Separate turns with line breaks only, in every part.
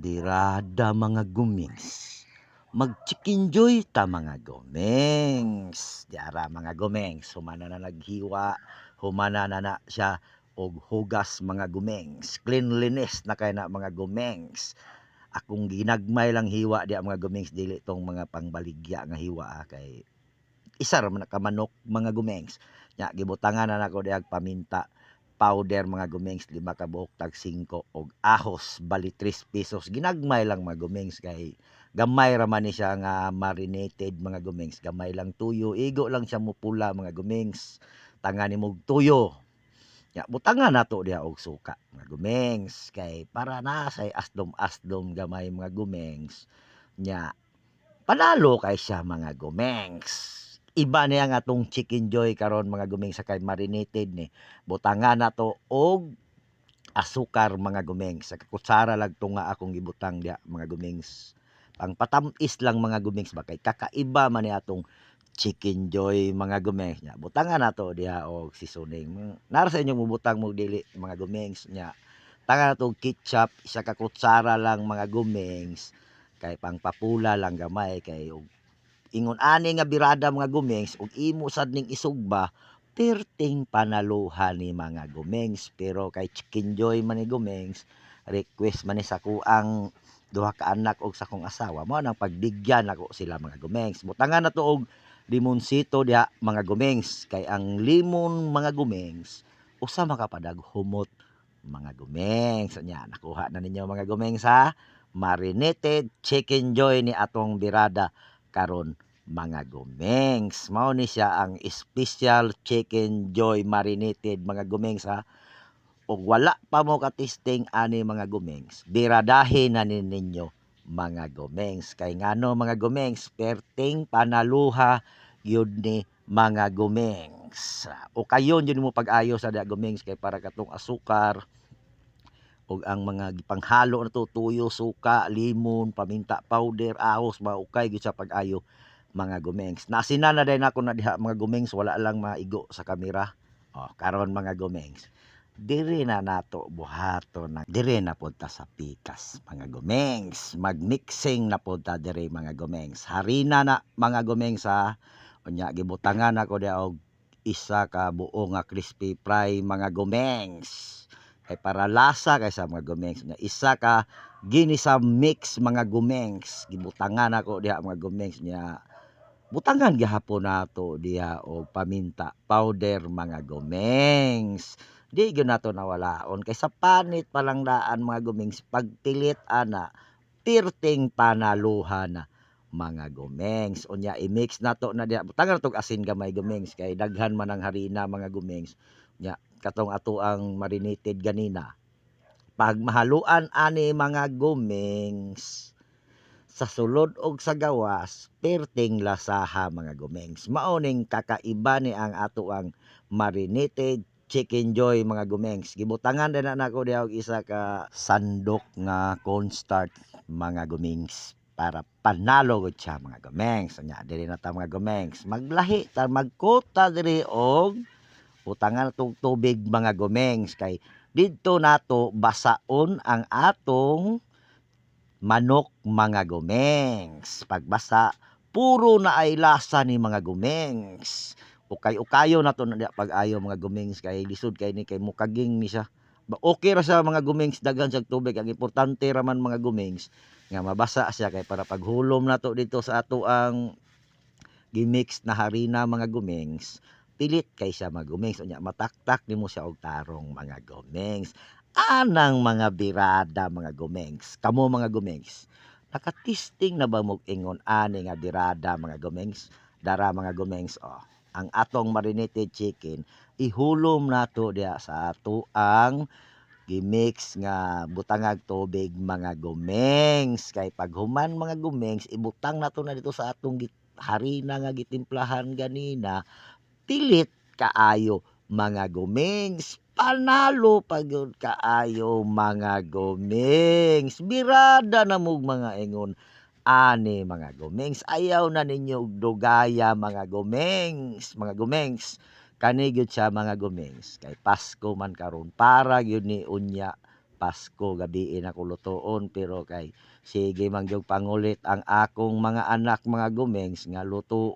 Birada mga gumings. Mag-chicken joy ta mga gumings. Diara mga gumings. Humana na naghiwa. Humana na siya og hugas mga gumings. Cleanliness na kay na mga gumings. Akong ginagmay lang hiwa di mga gumings. Dili tong mga pangbaligya nga hiwa kay isa ra man ka manok mga gumings. Nya gibutangan na nako diag paminta powder mga gumings 5 ka buok tag 5 og ahos bali 3 pesos. Ginagmay lang mga gumings kay gamay ra man ni siya nga marinated mga gumings. Gamay lang tuyo, igo lang siya mupula mga gumings. Tangan nimo tuyo. Ya butangan nato diha og suka mga gumings kay para na say asdom-asdom gamay mga gumings. Nya panalo kay siya mga gumings. Iba niya nga atong chicken joy karon mga gumings sa kay marinated ni. Butangan nato og asukar mga gumings. Sa kutsara lang to nga akong gibutang diha mga gumings. Pang patamis lang mga gumings ba kay kakaiba man ni atong chicken joy mga gumings nya. Butangan nato diha og seasoning. Nara sa inyo mubutang mo dili mga gumings nya. Tangan nato og ketchup isa ka kutsara lang mga gumings kay pangpapula lang gamay kay og ingon ani nga birada mga gumings ug imo sad ning isugba perting panaluhan ni mga gumings. Pero kay chicken joy man ni gumings request man ni sa kuang duha ka anak og sa kong asawa mo nang pagbigyan ako sila mga gumings. Butangan na to og limonsito diha mga gumings kay ang limon mga gumings usa makapadag humot mga gumings. Nya nakuha na ninyo mga gumings ha. Marinated chicken joy ni atong birada karon mga gumings. Mao ni siya ang special chicken joy marinated mga gumings ha. Og wala pa mo katisting ani mga gumings. Biradahin na ninyo mga gumings. Kay ngano mga gumings perting panaluha yun ni mga gumings. O kayon yun mo pag-ayo sa gumings kay para katong asukar og ang mga gipanghalo na to tuyo, suka, limon, paminta powder, ahos, maukay gyud sa pag-ayo mga gumings. Nasina na din ako na diha mga gumings wala lang maigo sa kamera. Karon mga gumings. Diri na nato buhaton na diri na punta sa pikas mga gumings. Magmixing na punta diri mga gumings. Harina na mga gumings ha. Unya gibutangan ako diha og isa ka buo nga crispy fry mga gumings. Kay para lasa kay sa mga gumings. Isa ka ginisa mix mga gumings. Gibutangan ako diha mga gumings niya. Butangan gihapon nato diha og paminta powder mga gumings. Di gyud nato nawalaon kay sa panit pa lang daan mga gumings pagpilit ana pirting panaluhan na mga gumings. Unya i-mix nato na diha. Butangan nato og asin gamay gumings kay daghan man ang harina mga gumings. Nya katong ato ang marinated ganina. Pag mahaluan ani mga gumings sa sulod og sa gawas perting lasaha mga gumings. Mao ning kakaiba ni ang ato ang marinated chicken joy mga gumings. Gibutangan din na nako diha og isa ka sandok nga cornstarch mga gumings para panalo gud siya mga gumings. Nya diri na ta mga gumings. Maglahi ta magkuta diri og utangan natong tubig mga gumings kay didto nato basaon ang atong manok mga gumings. Pagbasa puro na ay lasa ni mga gumings. Ukay-ukayo na to na pag-ayo mga gumings kay lisod kay ni kay mukaging ni siya. Okay ra sa mga gumings daghan sa tubig. Ang importante ra man mga gumings nga mabasa siya kay para paghulom nato dito sa ato ang gimix na harina mga gumings. Pilit kay siya mga gumings. Unya mataktak nimo siya og tarong mga gumings. Anang mga birada mga gumings. Kamo mga gumings. Nakatisting na ba mo ingon ani nga birada mga gumings? Dara mga gumings ang atong marinated chicken ihulom nato diha sa ato ang gimix nga butangag tubig mga gumings. Kay paghuman mga gumings ibutang nato na dito sa atong harina nga gitimplahan ganina. Pilit kaayo mga gumings. Panalo pagyud kaayo mga gumings. Birada na mo mga ingon ani mga gumings. Ayaw na ninyo dugaya mga gumings. Mga gumings. Kani gyud siya mga gumings. Kay Pasko man karon para gyud ni unya Pasko gabiin ako lutoon pero kay sige man gyud pangulit ang akong mga anak mga gumengs nga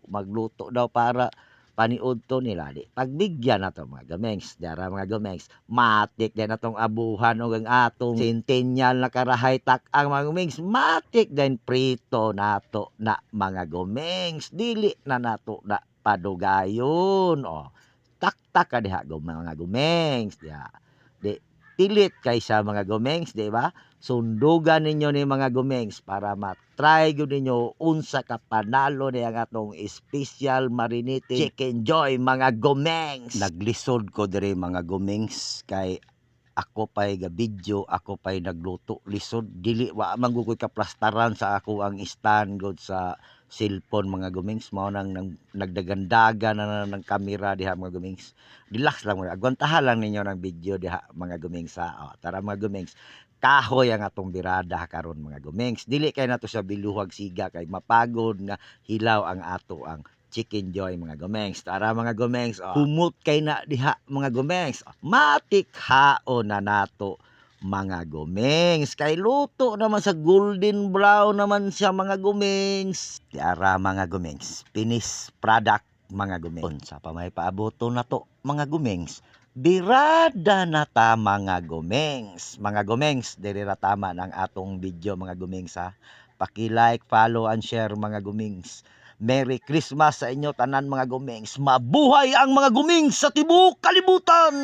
magluto daw para paniud to nila di pagbigyan nato mga gumengs dara mga gumengs matik din atong abuhan og ang atong centennial na karahay tak-ang mga gumengs matik din prito nato na mga gumengs dili na nato na padugayon o taktak ka diha mga gumengs diha di pilit kaysa mga gumengs di ba sundugan ninyo ni mga gumengs para matry gyud ninyo unsa ka panalo ni ang atong special marinated chicken joy mga gumengs naglisod ko diri mga gumengs kay ako pa'y ga-video, ako pa'y nagluto lisod dili wa man gud koy kaplastaran sa ako ang stand gud sa cellphone mga gumengs mao nang nagdagandagan na ng kamera diha mga gumengs relax lang muna agwantahan lang ninyo ng video diha mga gumengs ha. Tara mga gumengs kahoy ang atong birada karon mga gumengs dili kay nato sa biluhag siga kay mapagod nga hilaw ang ato ang chicken joy mga gumengs. Tara mga gumengs, humot kay na diha mga gumengs. Matik haon na nato mga gumengs. Kay luto naman sa golden brown naman siya mga gumengs. Tara mga gumengs, finish product mga gumengs. Unsa pa may paaboto na to mga gumengs. Birada na ta mga gumengs. Mga gumengs, dili ra tama ng atong video mga gumengs ha. Paki-like, follow and share mga gumengs. Merry Christmas sa inyo tanan mga gumengs. Mabuhay ang mga gumengs sa tibuok kalibutan!